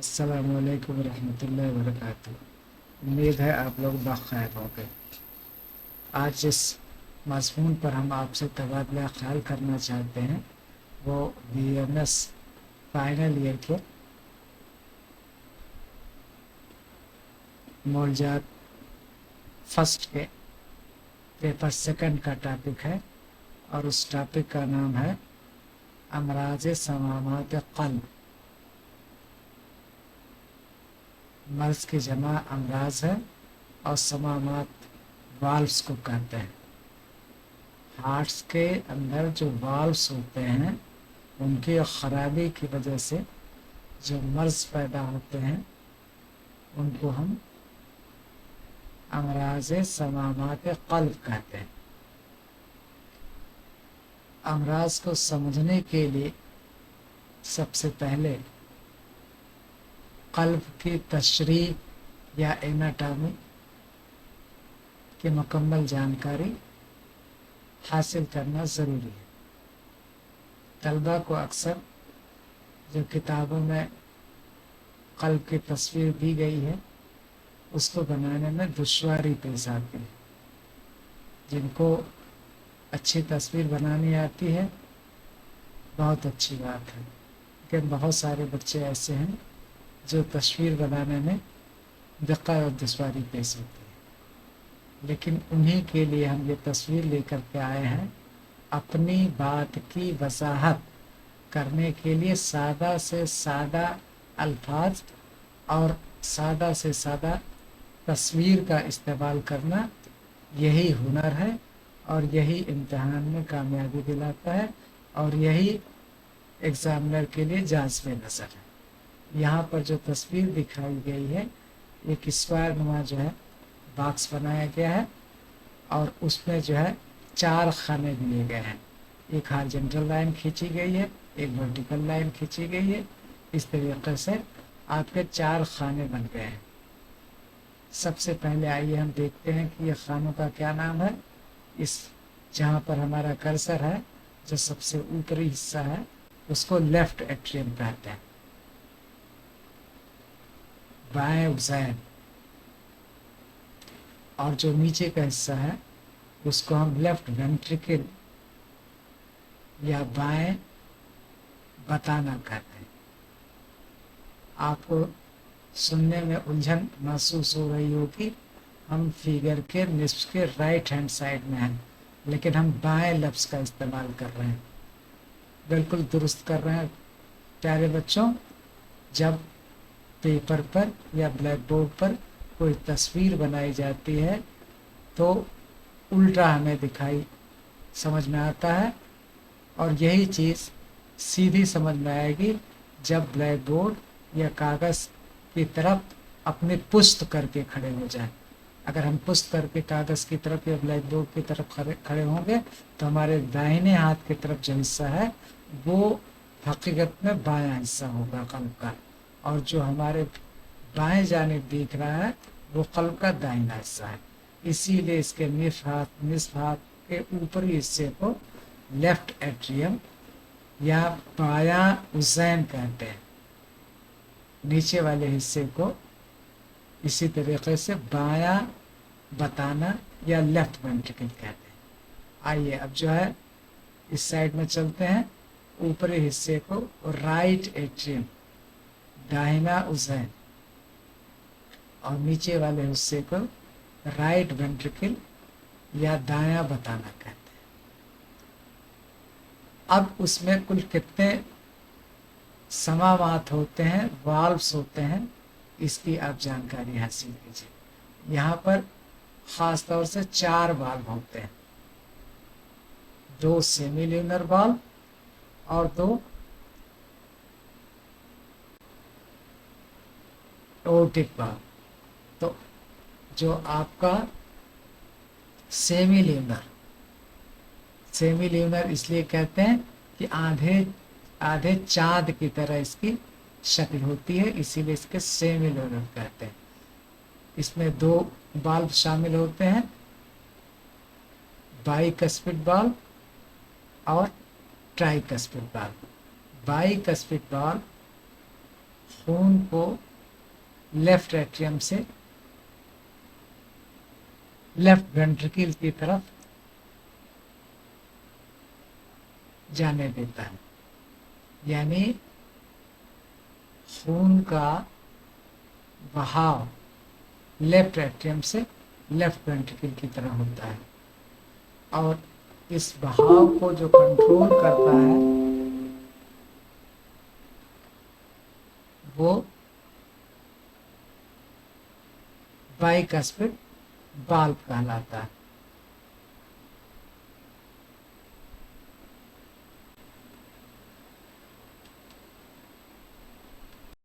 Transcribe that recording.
अस्सलामु अलैकुम रहमतुल्लाहि व बरकातुहू। उम्मीद है आप लोग बखैर होंगे। आज जिस मज़मून पर हम आपसे तबादला ख्याल करना चाहते हैं वो BMS फाइनल ईयर के मौलजात फर्स्ट के पेपर सेकंड का टॉपिक है और उस टॉपिक का नाम है अमराज समामात क़ल्ब। मर्ज की जमा अमराज है और समामात वाल्व्स को कहते हैं। हार्ट्स के अंदर जो वाल्व्स होते हैं उनकी ख़राबी की वजह से जो मर्ज पैदा होते हैं उनको हम अमराज समामात क़ल्ब कहते हैं। अमराज को समझने के लिए सबसे पहले क़ल्ब की तशरीह या एनाटॉमी की मुकम्मल जानकारी हासिल करना ज़रूरी है। तलबा को अक्सर जो किताबों में क़ल्ब की तस्वीर दी गई है उसको बनाने में दुश्वारी पेश आती है। जिनको अच्छी तस्वीर बनानी आती है बहुत अच्छी बात है, लेकिन बहुत सारे बच्चे ऐसे हैं जो तस्वीर बनाने में दिक्कत और दुश्वारी पेश होती है। लेकिन उन्हीं के लिए हम ये तस्वीर लेकर के आए हैं, अपनी बात की वजाहत करने के लिए सादा से सादा अल्फाज और सादा से सादा तस्वीर का इस्तेमाल करना यही हुनर है और यही इम्तिहान में कामयाबी दिलाता है और यही एग्ज़ामिनर के लिए जांच में नज़र है। यहाँ पर जो तस्वीर दिखाई गई है एक स्क्वायर नुमा जो है बॉक्स बनाया गया है और उसमें जो है 4 खाने दिए गए हैं। एक हॉरिजॉन्टल लाइन खींची गई है, एक वर्टिकल लाइन खींची गई है। इस तरीके से आपके 4 खाने बन गए हैं। सबसे पहले आइए हम देखते हैं कि ये खानों का क्या नाम है। इस जहाँ पर हमारा कर्सर है जो सबसे ऊपरी हिस्सा है उसको लेफ्ट एट्रियम कहते हैं। बाएं उज़ैन और जो नीचे का हिस्सा है उसको हम लेफ्ट वेंट्रिकल या बाएं बताना कहते हैं। आपको सुनने में उलझन महसूस हो रही होगी, हम फिगर के निस्फ के राइट हैंड साइड में हैं लेकिन हम बाएं लफ्ज़ का इस्तेमाल कर रहे हैं। बिल्कुल दुरुस्त कर रहे हैं प्यारे बच्चों। जब पेपर पर या ब्लैक बोर्ड पर कोई तस्वीर बनाई जाती है तो उल्टा हमें दिखाई समझ में आता है और यही चीज़ सीधी समझ में आएगी जब ब्लैक बोर्ड या कागज़ की तरफ अपनी पुश्त करके खड़े हो जाए। अगर हम पुश्त करके कागज़ की तरफ या ब्लैक बोर्ड की तरफ खड़े होंगे तो हमारे दाहिने हाथ की तरफ जो हिस्सा है वो हकीकत में बायां हिस्सा होगा क़ल्ब का, और जो हमारे बाएं जानिब दिख रहा है वो क़ल्ब का दाहिना हिस्सा है। इसीलिए इसके निस्फ हाथ के ऊपरी हिस्से को लेफ्ट एट्रियम या बायां उज़ैन कहते हैं। नीचे वाले हिस्से को इसी तरीके से बायां बताना या लेफ्ट वेंट्रिकल कहते हैं। आइए अब जो है इस साइड में चलते हैं। ऊपरी हिस्से को राइट एट्रियम दाहिना उज़ैन और नीचे वाले हिस्से को राइट वेंट्रिकल या दायां बताना कहते हैं। अब उसमें कुल कितने समामात होते हैं, वाल्व्स होते हैं, इसकी आप जानकारी हासिल कीजिए। यहाँ पर ख़ास तौर से 4 वाल्व होते हैं, 2 सेमील्यूनर वाल्व और 2 एओर्टिक वाल्व। तो जो आपका सेमील्यूनर इसलिए कहते हैं कि आधे चाँद की तरह इसकी शक्ल होती है, इसीलिए इसके सेमील्यूनर कहते हैं। इसमें 2 वाल्व शामिल होते हैं, बाइकस्पिड वाल्व और ट्राइकस्पिड वाल्व। बाइकस्पिड वाल्व خون کو لیفٹ ایٹریم سے لیفٹ وینٹریکل کی طرف جانے دیتا ہے، یعنی خون کا بہاؤ لیفٹ ایٹریم سے لیفٹ وینٹریکل کی طرح ہوتا ہے، اور اس بہاؤ کو جو کنٹرول کرتا ہے وہ بائی کاسپڈ بالب کہلاتا ہے۔